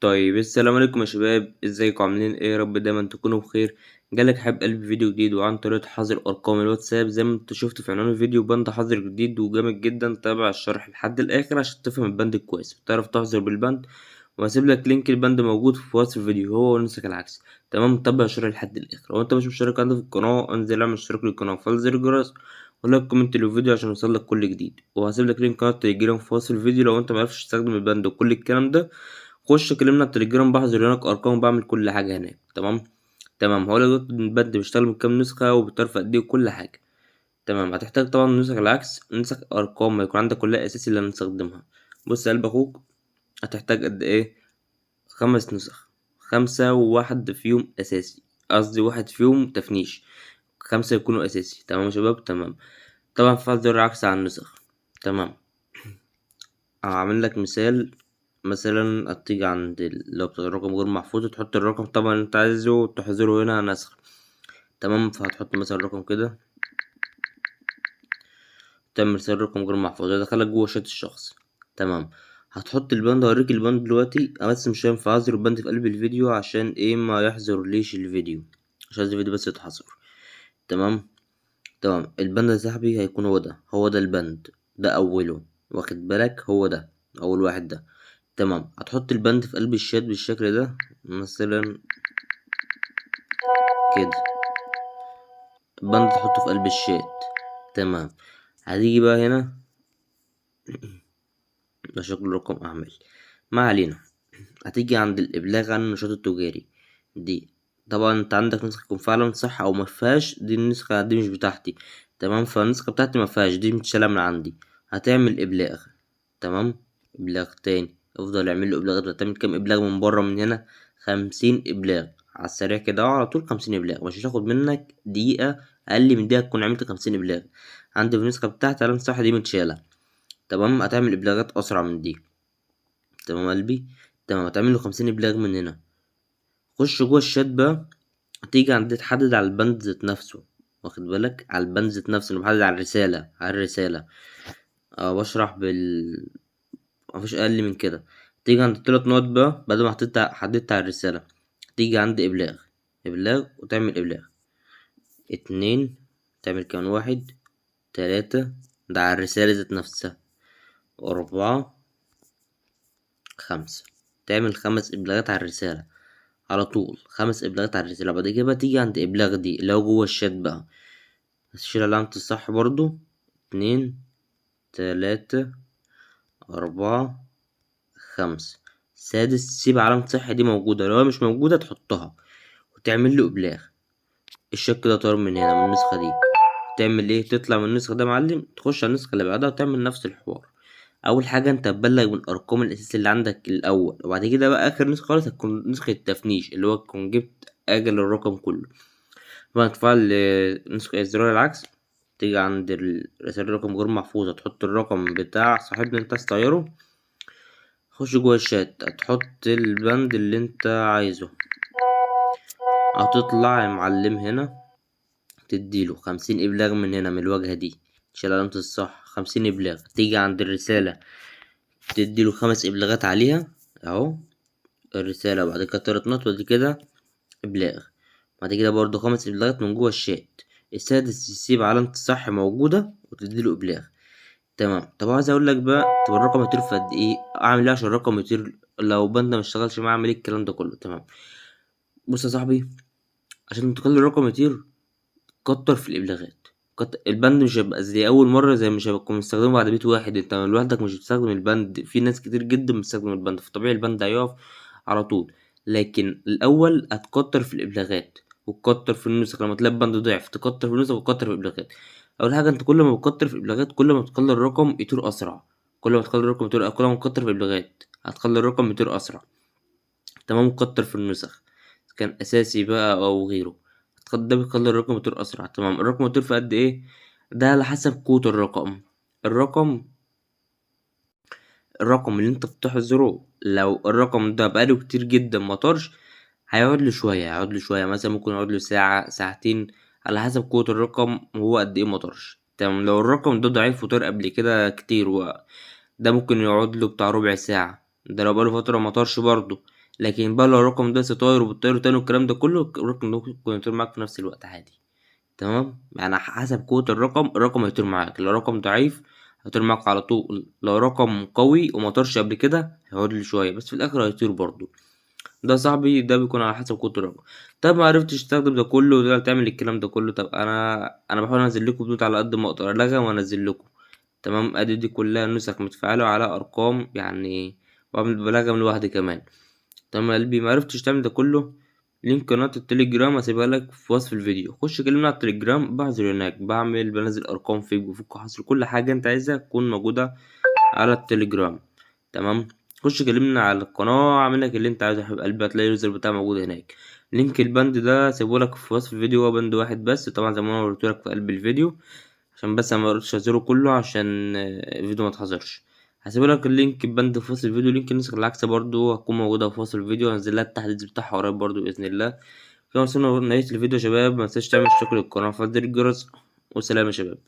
طيب السلام عليكم يا شباب، ازيكم عاملين ايه؟ يا رب دايما تكونوا بخير. جالك حب قلب فيديو جديد وعن طريقة حظر ارقام الواتساب زي ما انت شفت في عنوان الفيديو. بند حظر جديد وجامد جدا، تابع الشرح لحد الاخر عشان تفهم البند كويس وتعرف تحظر بالبند. وهسيب لك لينك البند موجود في وصف الفيديو، هو ونسخ العكس. تمام، تابع الشرح لحد الاخر. لو انت مش مشترك عندي في القناة انزل اعمل اشتراك للقناة وفعل زر الجرس ولايك كومنت للفيديو عشان يوصلك كل جديد. وهسيب لك لينك قناة تليجرام في وصف الفيديو لو انت معرفتش تستخدم البند وكل الكلام ده. خش كلمنا على التليجرام، بحذر هناك ارقام، بعمل كل حاجه هناك. تمام. هو دلوقتي البند بيشتغل من كام نسخه وبتعرف قد ايه وكل حاجه. تمام. هتحتاج طبعا نسخ العكس، نسخ ارقام ما يكون عندك كلها اساسي اللي هنستخدمها. بص يا قلب اخوك، هتحتاج قد ايه؟ 5 نسخ. 5 وواحد فيهم اساسي، قصدي واحد فيهم تفنيش. 5 يكونوا اساسي. تمام يا شباب؟ تمام. طبعا فعل زر العكس على النسخ. تمام. هعمل لك مثال. مثلا هتيجي عند لو بتاع الرقم غير محفوظ تحط الرقم طبعا اللي انت عايزه تحذره هنا نسخ. تمام. فهتحط مثلا رقم كده، تعمل مثال رقم غير محفوظ يدخلك جوه شات الشخص. تمام. هتحط البند، هوريك البند دلوقتي. بس مش هينفع احذر البند في قلب الفيديو عشان ايه؟ ما يحذر ليش الفيديو، عشان الفيديو بس يتحذر. تمام. تمام. البند يا صاحبي هيكون هو ده البند ده اوله، واخد بالك؟ هو ده اول واحد ده. تمام. هتحط البند في قلب الشات بالشكل ده مثلا كده. البند تحطه في قلب الشات. تمام. هتيجي بقى هنا ده شكل رقم اعمال، ما علينا. هتيجي عند الابلاغ عن النشاط التجاري دي. طبعا انت عندك نسخة تكون فعلا صح او مفيهاش، دي النسخة دي مش بتاعتي. تمام. فالنسخة بتاعتي مفيهاش، دي متشالة من عندي. هتعمل ابلاغ. تمام. ابلاغ تاني، افضل اعمل له ابلاغ. تعمل كام ابلاغ من بره من هنا؟ 50 ابلاغ على السريع كده على طول. 50 ابلاغ مش هتاخد منك دقيقة، اقل من دقيقة تكون عملت 50 ابلاغ. عندي في النسخة بتاعتي علامة صح دي متشالة. تمام. هتعمل ابلاغات اسرع من دي. تمام قلبي. تمام. هتعمل له 50 ابلاغ من هنا. خش جوه الشات بقى. هتيجي عند تحدد على البند ذات نفسه، واخد بالك؟ على البند ذات نفسه اللي بحدد على الرسالة، على الرسالة. بشرح مفيش اقل من كده. تيجي عند ال3 نقط بقى بعد ما حددت على الرسالة. تيجي عند ابلاغ. ابلاغ وتعمل ابلاغ 2. تعمل كمان 1 3. ده على الرسالة ذات نفسها. 4 5. تعمل 5 ابلاغات على الرسالة على طول. 5 ابلاغات على الرسالة. بعد كده بقى تيجي عند ابلاغ دي اللي هو جوه الشات بقى، هتشيل علامة الصح برضو. 2 3 4 5. سادس تسيب علامة صح دي موجودة، لو هي مش موجودة تحطها وتعمل له إبلاغ. الشك ده طار من هنا من النسخة دي. تعمل ايه؟ تطلع من النسخة ده معلم، تخش على النسخة اللي بعدها وتعمل نفس الحوار. أول حاجة انت هتبلغ من أرقام الأساس اللي عندك الأول، وبعد كده بقى آخر نسخة خالص هتكون نسخة التفنيش اللي هو تكون جبت أجل الرقم كله. طبعا تفعل نسخة زرار العكس. تيجي عند الرسالة رقم غير محفوظة تحط الرقم بتاع صاحبنا اللي انت عايز تغيره. خش جوه الشات هتحط البند اللي انت عايزه. هتطلع يا معلم هنا تديله 50 إبلاغ من هنا من الواجهة دي. تشيل علامة الصح 50 إبلاغ. تيجي عند الرسالة تديله 5 إبلاغات عليها اهو. الرسالة بعد كده 3 نقط بعد كده إبلاغ. بعد كده برضو 5 إبلاغات من جوه الشات. السادس يسيب علامة الصح موجودة وتديله إبلاغ. تمام. طب عايز اقول لك بقى، طب الرقم يطير في قد ايه؟ اعمل ايه عشان الرقم يطير لو بند ما اشتغلش معاه؟ اعمل ايه الكلام ده كله؟ تمام. بص يا صاحبي، عشان تخلي الرقم يطير كتر في الابلاغات. البند مش هيبقى زي اول مره، زي مش هيبقى مستخدمه بعد بيت واحد. انت لوحدك مش بتستخدم البند، في ناس كتير جدا بتستخدم البند، فطبيعي البند هيقف على طول. لكن الاول هتكتر في الابلاغات وتكتر في النسخ. لما تلاقي البند ضعف تكتر في النسخ وتكتر في الابلاغات. اول حاجه، انت كل ما بتكتر في الابلاغات كل ما بتخلي الرقم يطير اسرع. كل ما تكتر في الابلاغات هتخلي الرقم يطير اسرع. تمام. كتر في النسخ كان اساسي بقى او غيره، ده بيخلي الرقم يطير اسرع. تمام. الرقم يطير في قد ايه؟ ده على حسب قوة الرقم. الرقم الرقم اللي انت بتحذره، لو الرقم ده بقاله كتير جدا مطرش هيقعد له شوية مثلا ممكن يقعد له ساعة ساعتين على حسب قوة الرقم وهو قد ايه مطرش. تمام. لو الرقم ده ضعيف وطار قبل كده كتير ده ممكن يقعد له بتاع ربع ساعة. ده لو بقاله فترة مطرش برضه. لكن بقى لو الرقم ده ستاير وبتطير تاني والكلام ده كله، الرقم ده ممكن يطير معاك في نفس الوقت عادي. تمام، يعني حسب قوة الرقم هيطير معاك. لو رقم ضعيف هيطير معاك على طول، لو رقم قوي وما طارش قبل كده هيقعد لي شوية بس في الآخر هيطير برضه. ده صاحبي، ده بيكون على حسب قوة الرقم. طب ما عرفتش تستخدم ده كله وتقدر تعمل الكلام ده كله، طب انا بحاول انزل لكم بنوت على قد ما اقدر، الغي وانزل لكم. تمام، ادي دي كلها نسخ متفعلة وعلى ارقام يعني، وعمل بلاغة من لوحدي كمان. تمام يا قلبي، معرفتش تعمل ده كله، لينك قناة التليجرام هسيبها لك في وصف الفيديو، خش كلمنا على التليجرام، بحضر هناك، بنزل ارقام فيك بفك حصر كل حاجة انت عايزها تكون موجودة على التليجرام. تمام، خش كلمنا على القناة، اعمل لك اللي انت عايزه يا حبيب قلبي، هتلاقي اليوزر بتاعي موجود هناك. لينك البند ده سيبهولك في وصف الفيديو، هو بند واحد بس طبعا زي ما انا قلتلك في قلب الفيديو، عشان بس انا مقدرتش انزله كله عشان الفيديو متحظرش. هسيبلك اللينك البند في وصف الفيديو، لينك النسخ العكس برضو هتكون موجودة في وصف الفيديو، هنزلها التحديث بتاعها قريب برضو بإذن الله. كده وصلنا لنهاية الفيديو يا شباب، متنساش تعمل اشتراك للقناة وتفعيل زر الجرس، والسلام يا شباب.